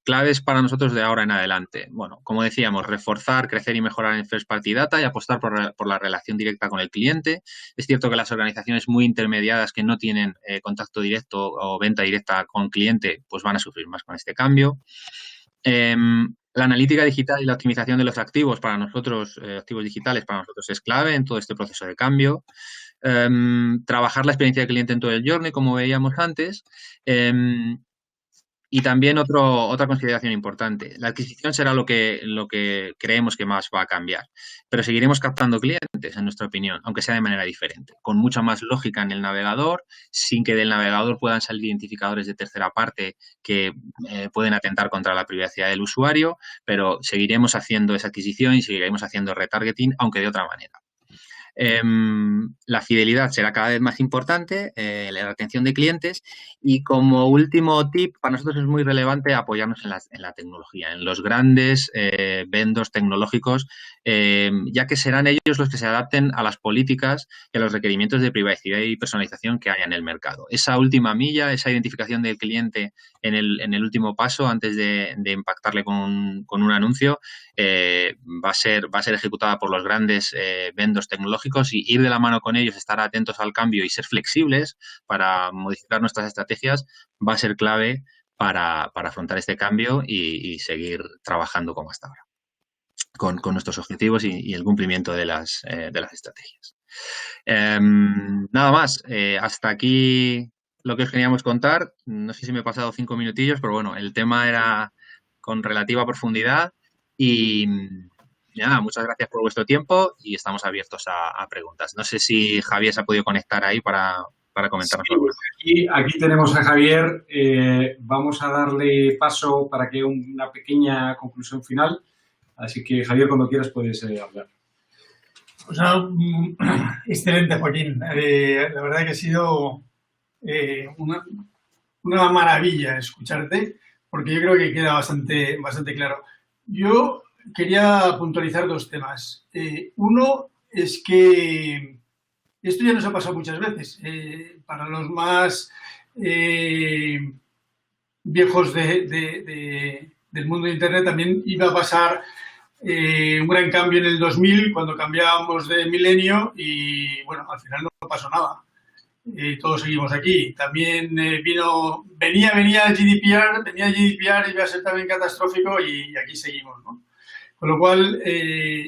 claves para nosotros de ahora en adelante. Bueno, como decíamos, reforzar, crecer y mejorar en First Party Data y apostar por la relación directa con el cliente. Es cierto que las organizaciones muy intermediadas que no tienen contacto directo o venta directa con cliente, pues van a sufrir más con este cambio. La analítica digital y la optimización de los activos para nosotros, activos digitales para nosotros es clave en todo este proceso de cambio. Trabajar la experiencia del cliente en todo el journey, como veíamos antes. Y también otra consideración importante, la adquisición será lo que creemos que más va a cambiar, pero seguiremos captando clientes, en nuestra opinión, aunque sea de manera diferente, con mucha más lógica en el navegador, sin que del navegador puedan salir identificadores de tercera parte que pueden atentar contra la privacidad del usuario, pero seguiremos haciendo esa adquisición y seguiremos haciendo retargeting, aunque de otra manera. La fidelidad será cada vez más importante, la retención de clientes y como último tip, para nosotros es muy relevante apoyarnos en la tecnología, en los grandes vendors tecnológicos, ya que serán ellos los que se adapten a las políticas y a los requerimientos de privacidad y personalización que haya en el mercado. Esa última milla, esa identificación del cliente en el último paso antes de impactarle con un anuncio, va a ser ejecutada por los grandes vendors tecnológicos y ir de la mano con ellos, estar atentos al cambio y ser flexibles para modificar nuestras estrategias va a ser clave para afrontar este cambio y seguir trabajando como hasta ahora, con nuestros objetivos y el cumplimiento de las estrategias. Nada más, hasta aquí lo que os queríamos contar. No sé si me he pasado 5 minutillos, pero bueno, el tema era con relativa profundidad y nada, muchas gracias por vuestro tiempo y estamos abiertos a preguntas. No sé si Javier se ha podido conectar ahí para comentarnos algo. Aquí tenemos a Javier. Vamos a darle paso para que una pequeña conclusión final. Así que, Javier, cuando quieras puedes hablar. Pues excelente, Joaquín. La verdad que ha sido una maravilla escucharte, porque yo creo que queda bastante claro. Yo quería puntualizar dos temas. Uno es que esto ya nos ha pasado muchas veces. Para los más viejos del mundo de Internet también iba a pasar un gran cambio en el 2000 cuando cambiábamos de milenio y, bueno, al final no pasó nada. Todos seguimos aquí. También venía GDPR y iba a ser también catastrófico y aquí seguimos, ¿no? Con lo cual,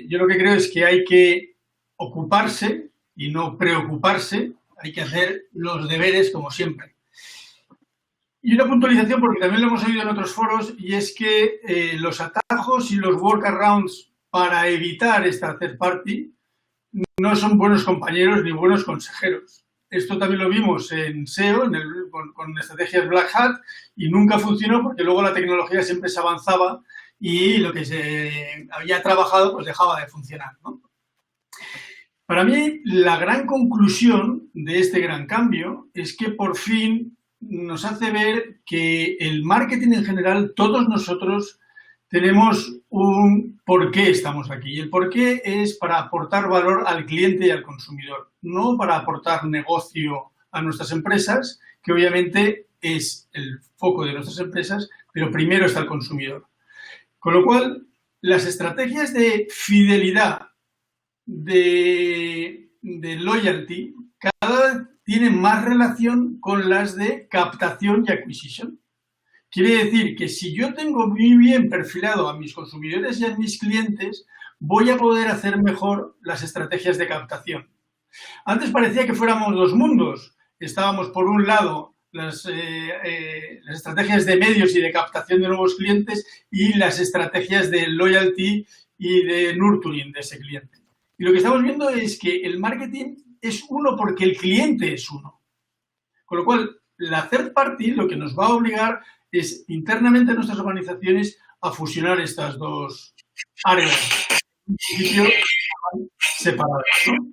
yo lo que creo es que hay que ocuparse y no preocuparse, hay que hacer los deberes como siempre. Y una puntualización, porque también lo hemos oído en otros foros, y es que los atajos y los workarounds para evitar esta third party no son buenos compañeros ni buenos consejeros. Esto también lo vimos en SEO, con estrategias Black Hat, y nunca funcionó porque luego la tecnología siempre se avanzaba y lo que se había trabajado pues dejaba de funcionar, ¿no? Para mí, la gran conclusión de este gran cambio es que por fin nos hace ver que el marketing en general, todos nosotros tenemos un por qué estamos aquí. Y el por qué es para aportar valor al cliente y al consumidor, no para aportar negocio a nuestras empresas, que obviamente es el foco de nuestras empresas, pero primero está el consumidor. Con lo cual, las estrategias de fidelidad, de loyalty, cada vez tienen más relación con las de captación y acquisition. Quiere decir que si yo tengo muy bien perfilado a mis consumidores y a mis clientes, voy a poder hacer mejor las estrategias de captación. Antes parecía que fuéramos dos mundos. Estábamos, por un lado, las estrategias de medios y de captación de nuevos clientes y las estrategias de loyalty y de nurturing de ese cliente. Y lo que estamos viendo es que el marketing es uno porque el cliente es uno. Con lo cual, la third party lo que nos va a obligar es internamente en nuestras organizaciones a fusionar estas dos áreas, en principio separadas, ¿no?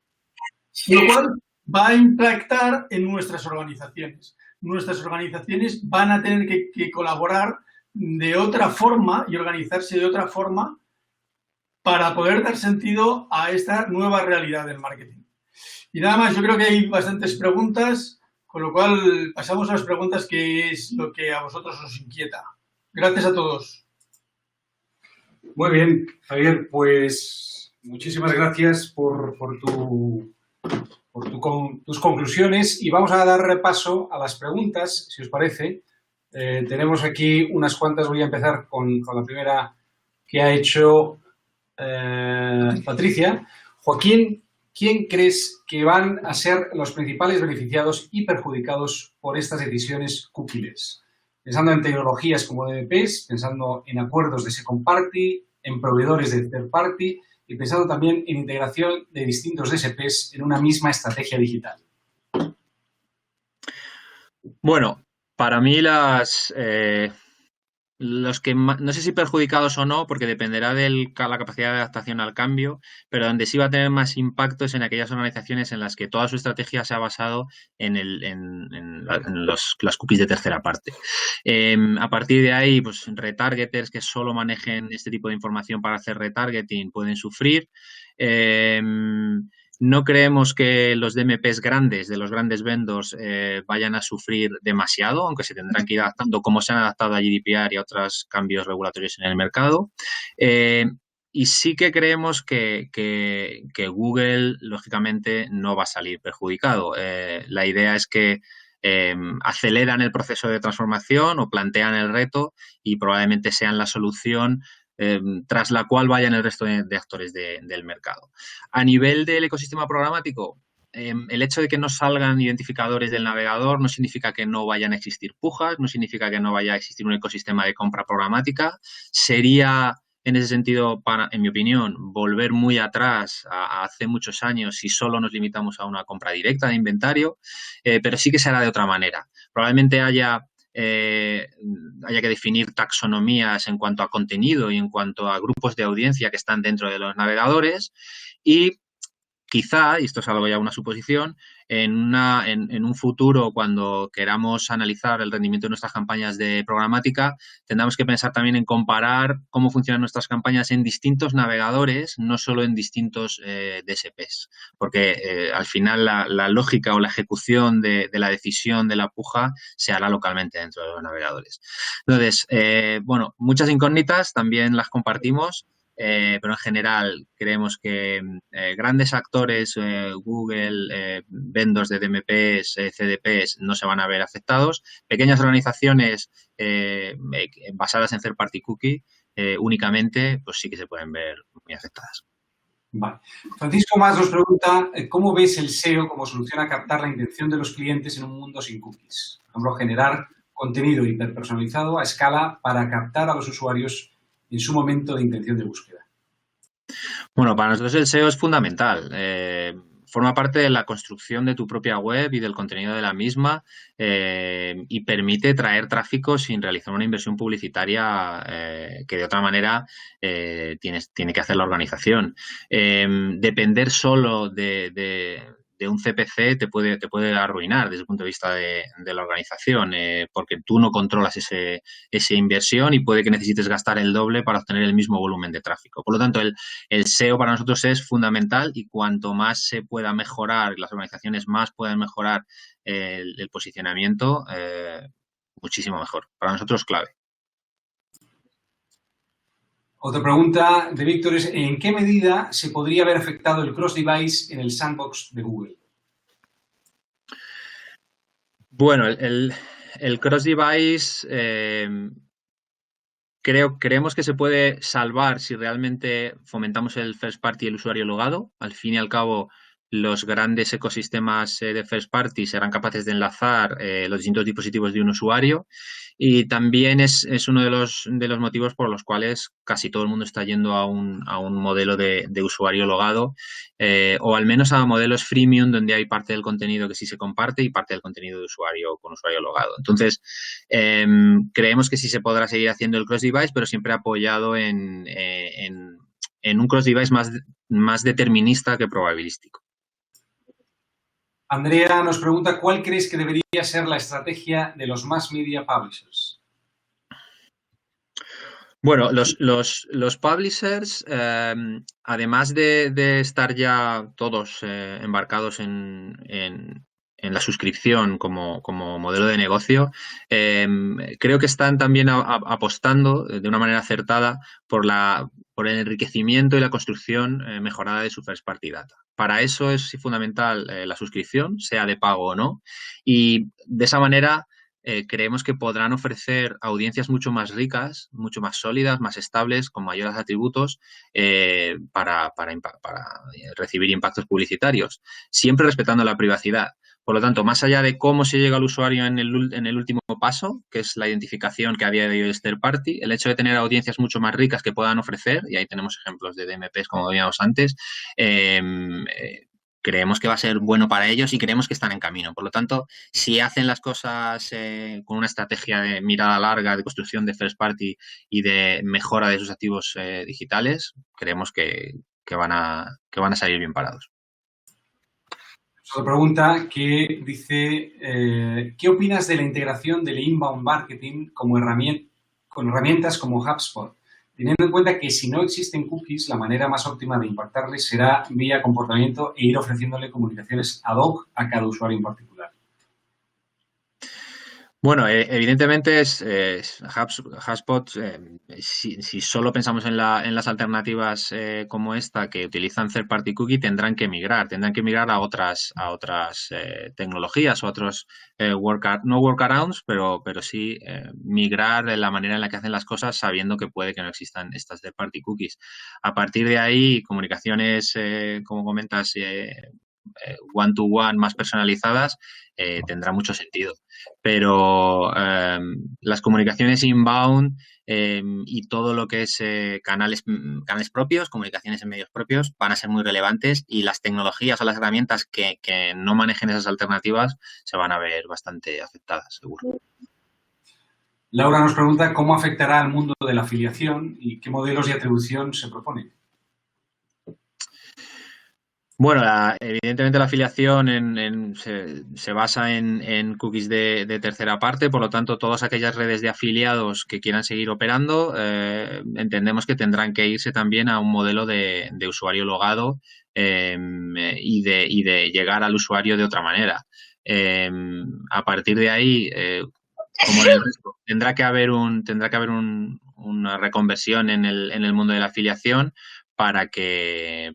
Con lo cual, va a impactar en nuestras organizaciones. Nuestras organizaciones van a tener que colaborar de otra forma y organizarse de otra forma para poder dar sentido a esta nueva realidad del marketing. Y nada más, yo creo que hay bastantes preguntas, con lo cual pasamos a las preguntas, que es lo que a vosotros os inquieta. Gracias a todos. Muy bien, Javier, pues muchísimas gracias por tus conclusiones y vamos a dar paso a las preguntas, si os parece. Tenemos aquí unas cuantas, voy a empezar con la primera que ha hecho Patricia. Joaquín, ¿quién crees que van a ser los principales beneficiados y perjudicados por estas decisiones cookieless? Pensando en tecnologías como DMPs, pensando en acuerdos de second party, en proveedores de third party y pensando también en integración de distintos DSPs en una misma estrategia digital. Bueno, para mí los que no sé si perjudicados o no, porque dependerá de la capacidad de adaptación al cambio, pero donde sí va a tener más impacto es en aquellas organizaciones en las que toda su estrategia se ha basado en las cookies de tercera parte. A partir de ahí, pues retargeters que solo manejen este tipo de información para hacer retargeting pueden sufrir. No creemos que los DMPs grandes, de los grandes vendors, vayan a sufrir demasiado, aunque se tendrán que ir adaptando como se han adaptado a GDPR y a otros cambios regulatorios en el mercado. Y sí que creemos que Google, lógicamente, no va a salir perjudicado. La idea es que aceleran el proceso de transformación o plantean el reto y probablemente sean la solución tras la cual vayan el resto de actores del mercado. A nivel del ecosistema programático, el hecho de que no salgan identificadores del navegador no significa que no vayan a existir pujas, no significa que no vaya a existir un ecosistema de compra programática. Sería, en ese sentido, en mi opinión, volver muy atrás a hace muchos años si solo nos limitamos a una compra directa de inventario, pero sí que se hará de otra manera. Probablemente haya que definir taxonomías en cuanto a contenido y en cuanto a grupos de audiencia que están dentro de los navegadores y quizá, y esto es algo ya una suposición, en un futuro cuando queramos analizar el rendimiento de nuestras campañas de programática, tendremos que pensar también en comparar cómo funcionan nuestras campañas en distintos navegadores, no solo en distintos DSPs, porque al final la lógica o la ejecución de la decisión de la puja se hará localmente dentro de los navegadores. Entonces, bueno, muchas incógnitas también las compartimos. Pero en general creemos que grandes actores, Google, vendors de DMPs, CDPs, no se van a ver afectados. Pequeñas organizaciones basadas en third party cookie únicamente, pues sí que se pueden ver muy afectadas. Vale. Francisco Más nos pregunta, ¿cómo ves el SEO como solución a captar la intención de los clientes en un mundo sin cookies? Por ejemplo, generar contenido hiperpersonalizado a escala para captar a los usuarios en su momento de intención de búsqueda. Bueno, para nosotros el SEO es fundamental. Forma parte de la construcción de tu propia web y del contenido de la misma y permite traer tráfico sin realizar una inversión publicitaria que de otra manera tiene que hacer la organización. Depender solo de un CPC te puede arruinar desde el punto de vista de la organización porque tú no controlas esa inversión y puede que necesites gastar el doble para obtener el mismo volumen de tráfico. Por lo tanto, el SEO para nosotros es fundamental y cuanto más se pueda mejorar, las organizaciones más puedan mejorar el posicionamiento, muchísimo mejor. Para nosotros es clave. Otra pregunta de Víctor es, ¿en qué medida se podría haber afectado el cross-device en el sandbox de Google? Bueno, el cross-device creemos que se puede salvar si realmente fomentamos el first party y el usuario logado. Al fin y al cabo, los grandes ecosistemas de first party serán capaces de enlazar los distintos dispositivos de un usuario y también es uno de los motivos por los cuales casi todo el mundo está yendo a un modelo de usuario logado o al menos a modelos freemium donde hay parte del contenido que sí se comparte y parte del contenido de usuario con usuario logado. Entonces, creemos que sí se podrá seguir haciendo el cross-device, pero siempre apoyado en un cross-device más determinista que probabilístico. Andrea nos pregunta, ¿cuál crees que debería ser la estrategia de los mass media publishers? Bueno, los publishers, además de estar ya todos embarcados en la suscripción como modelo de negocio, creo que están también apostando de una manera acertada por el enriquecimiento y la construcción mejorada de su first party data. Para eso es fundamental la suscripción, sea de pago o no, y de esa manera creemos que podrán ofrecer audiencias mucho más ricas, mucho más sólidas, más estables, con mayores atributos para recibir impactos publicitarios, siempre respetando la privacidad. Por lo tanto, más allá de cómo se llega al usuario en el último paso, que es la identificación que a día de hoy es third party, el hecho de tener audiencias mucho más ricas que puedan ofrecer, y ahí tenemos ejemplos de DMPs como veíamos antes, eh, creemos que va a ser bueno para ellos y creemos que están en camino. Por lo tanto, si hacen las cosas con una estrategia de mirada larga, de construcción de first party y de mejora de sus activos digitales, creemos que van a salir bien parados. Otra pregunta que dice, ¿qué opinas de la integración del inbound marketing con herramientas como HubSpot? Teniendo en cuenta que si no existen cookies, la manera más óptima de impactarles será vía comportamiento e ir ofreciéndole comunicaciones ad hoc a cada usuario en particular. Bueno, evidentemente HubSpot, si solo pensamos en las alternativas como esta que utilizan third party cookie, tendrán que migrar a otras tecnologías o otros no workarounds, pero sí migrar en la manera en la que hacen las cosas sabiendo que puede que no existan estas third party cookies. A partir de ahí, comunicaciones, como comentas, one-to-one más personalizadas, tendrá mucho sentido. Pero las comunicaciones inbound y todo lo que es canales propios, comunicaciones en medios propios, van a ser muy relevantes y las tecnologías o las herramientas que no manejen esas alternativas se van a ver bastante afectadas, seguro. Laura nos pregunta cómo afectará al mundo de la afiliación y qué modelos de atribución se proponen. Bueno, evidentemente la afiliación se basa en cookies de tercera parte, por lo tanto, todas aquellas redes de afiliados que quieran seguir operando, entendemos que tendrán que irse también a un modelo de usuario logado y de llegar al usuario de otra manera. A partir de ahí, como en el resto, tendrá que haber una reconversión en el mundo de la afiliación para que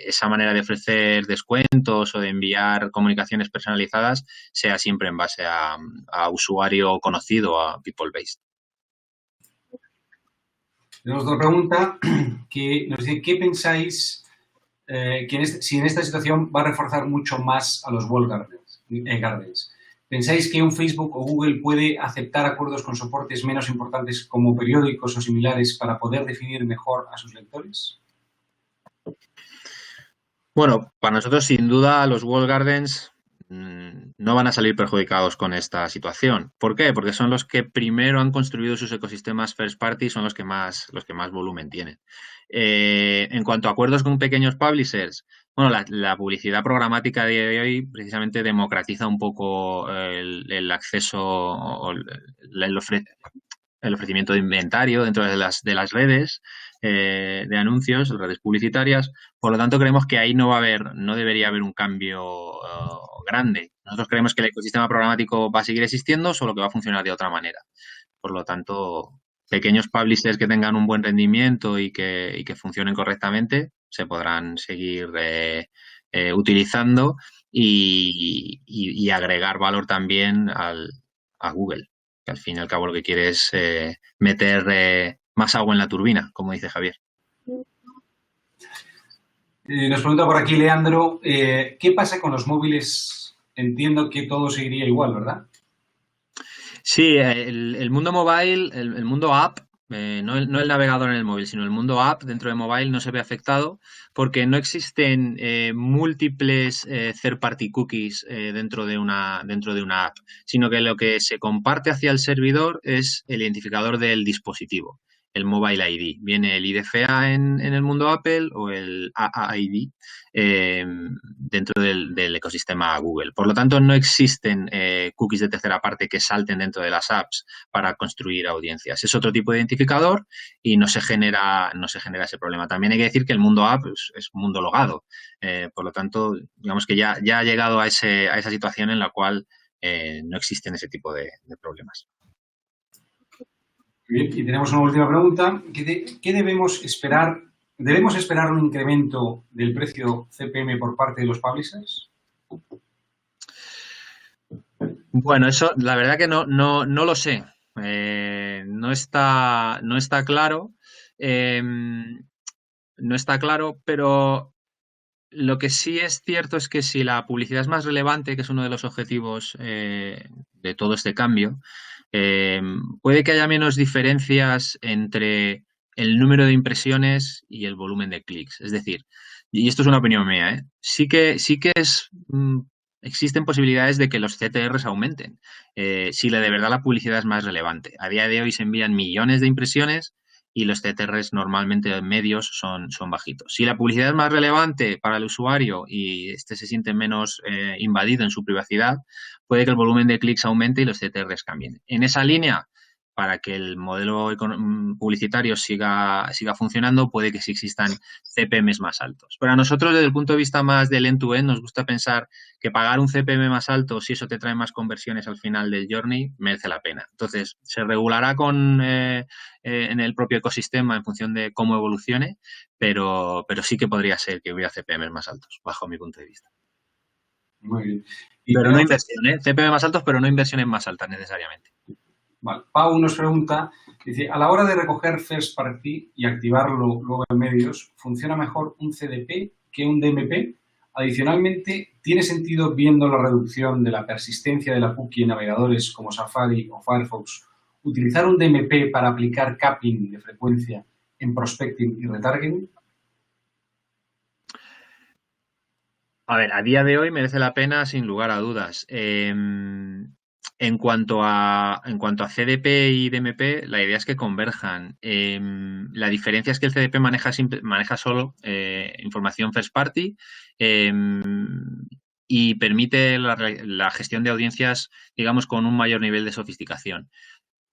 esa manera de ofrecer descuentos o de enviar comunicaciones personalizadas sea siempre en base a usuario conocido, a people-based. Tenemos otra pregunta que nos dice, ¿qué pensáis si en esta situación va a reforzar mucho más a los walled gardens? ¿Pensáis que un Facebook o Google puede aceptar acuerdos con soportes menos importantes como periódicos o similares para poder definir mejor a sus lectores? Bueno, para nosotros, sin duda, los walled gardens no van a salir perjudicados con esta situación. ¿Por qué? Porque son los que primero han construido sus ecosistemas first party, son los que más volumen tienen. En cuanto a acuerdos con pequeños publishers, bueno, la publicidad programática de hoy precisamente democratiza un poco el acceso o el ofrecimiento de inventario dentro de las redes de anuncios, redes publicitarias. Por lo tanto, creemos que ahí no debería haber un cambio grande. Nosotros creemos que el ecosistema programático va a seguir existiendo, solo que va a funcionar de otra manera. Por lo tanto, pequeños publishers que tengan un buen rendimiento y que funcionen correctamente se podrán seguir utilizando y agregar valor también a Google, que al fin y al cabo lo que quiere es meter más agua en la turbina, como dice Javier. Nos pregunta por aquí Leandro, ¿qué pasa con los móviles? Entiendo que todo seguiría igual, ¿verdad? Sí, el mundo mobile, el mundo app, no el navegador en el móvil, sino el mundo app dentro de mobile no se ve afectado porque no existen múltiples third party cookies dentro de una app, sino que lo que se comparte hacia el servidor es el identificador del dispositivo. Mobile ID. Viene el IDFA en el mundo Apple o el AAID dentro del ecosistema Google. Por lo tanto, no existen cookies de tercera parte que salten dentro de las apps para construir audiencias. Es otro tipo de identificador y no se genera ese problema. También hay que decir que el mundo app es un mundo logado. Por lo tanto, digamos que ya ha llegado a esa situación en la cual no existen ese tipo de problemas. Bien, y tenemos una última pregunta. ¿Qué debemos esperar? ¿Debemos esperar un incremento del precio CPM por parte de los publishers? Bueno, eso la verdad que no lo sé. No está claro. No está claro, pero lo que sí es cierto es que si la publicidad es más relevante, que es uno de los objetivos de todo este cambio, puede que haya menos diferencias entre el número de impresiones y el volumen de clics. Es decir, y esto es una opinión mía, sí que existen posibilidades de que los CTRs aumenten si de verdad la publicidad es más relevante. A día de hoy se envían millones de impresiones y los CTRs normalmente medios son bajitos. Si la publicidad es más relevante para el usuario y este se siente menos invadido en su privacidad, puede que el volumen de clics aumente y los CTRs cambien. En esa línea, para que el modelo publicitario siga funcionando, puede que sí existan CPMs más altos. Pero a nosotros, desde el punto de vista más del end-to-end, nos gusta pensar que pagar un CPM más alto, si eso te trae más conversiones al final del journey, merece la pena. Entonces, se regulará en el propio ecosistema en función de cómo evolucione, pero sí que podría ser que hubiera CPMs más altos, bajo mi punto de vista. Muy bien. Pero no inversión, CPM más altos, pero no inversiones más altas necesariamente. Vale. Pau nos pregunta, dice, a la hora de recoger first party y activarlo luego en medios, ¿funciona mejor un CDP que un DMP? Adicionalmente, ¿tiene sentido, viendo la reducción de la persistencia de la cookie en navegadores como Safari o Firefox, utilizar un DMP para aplicar capping de frecuencia en prospecting y retargeting? A ver, a día de hoy merece la pena sin lugar a dudas. En cuanto a CDP y DMP, la idea es que converjan. La diferencia es que el CDP maneja solo información first party y permite la gestión de audiencias, digamos, con un mayor nivel de sofisticación.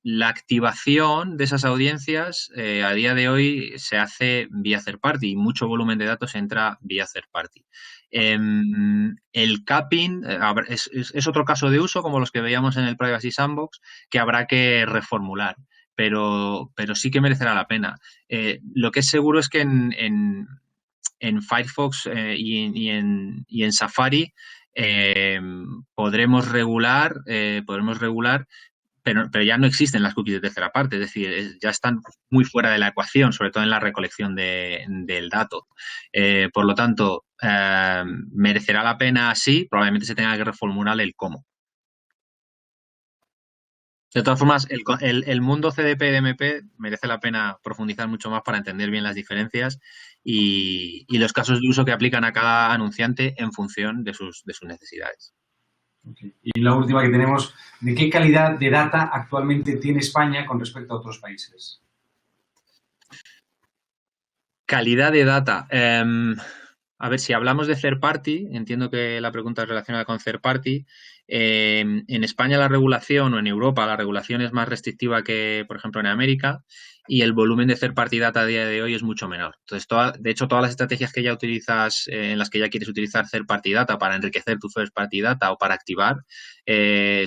La activación de esas audiencias a día de hoy se hace vía third party y mucho volumen de datos entra vía third party. El capping es otro caso de uso, como los que veíamos en el Privacy Sandbox, que habrá que reformular, pero sí que merecerá la pena. Lo que es seguro es que en Firefox y en Safari podremos regular, pero ya no existen las cookies de tercera parte, es decir, ya están muy fuera de la ecuación, sobre todo en la recolección del dato. Por lo tanto, ¿merecerá la pena? Sí, probablemente se tenga que reformular el cómo. De todas formas, el mundo CDP-DMP merece la pena profundizar mucho más para entender bien las diferencias y los casos de uso que aplican a cada anunciante en función de sus necesidades. Okay. Y la última que tenemos, ¿de qué calidad de data actualmente tiene España con respecto a otros países? Calidad de data. A ver, si hablamos de third party, entiendo que la pregunta es relacionada con third party. En España la regulación, o en Europa la regulación es más restrictiva que, por ejemplo, en América, y el volumen de third party data a día de hoy es mucho menor. Entonces, de hecho, todas las estrategias que ya utilizas, en las que ya quieres utilizar third party data para enriquecer tu first party data o para activar,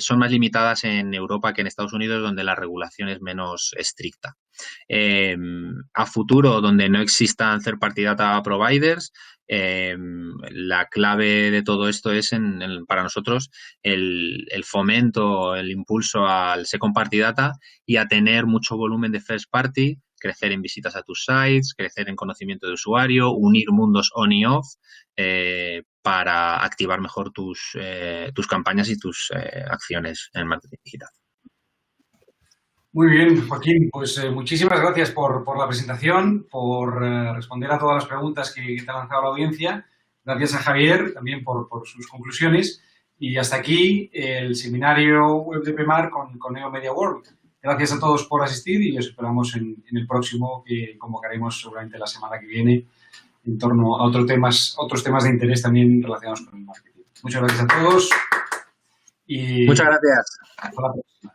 son más limitadas en Europa que en Estados Unidos, donde la regulación es menos estricta. A futuro, donde no existan third party data providers, la clave de todo esto es para nosotros el fomento, el impulso al second party data y a tener mucho volumen de first party, crecer en visitas a tus sites, crecer en conocimiento de usuario, unir mundos on y off para activar mejor tus campañas y tus acciones en marketing digital. Muy bien, Joaquín, pues muchísimas gracias por la presentación, por responder a todas las preguntas que te ha lanzado la audiencia. Gracias a Javier también por sus conclusiones. Y hasta aquí el seminario Web de PMAR con Neo Media World. Gracias a todos por asistir y os esperamos en el próximo, que convocaremos seguramente la semana que viene, en torno a otros temas de interés también relacionados con el marketing. Muchas gracias a todos y Muchas gracias. hasta la próxima.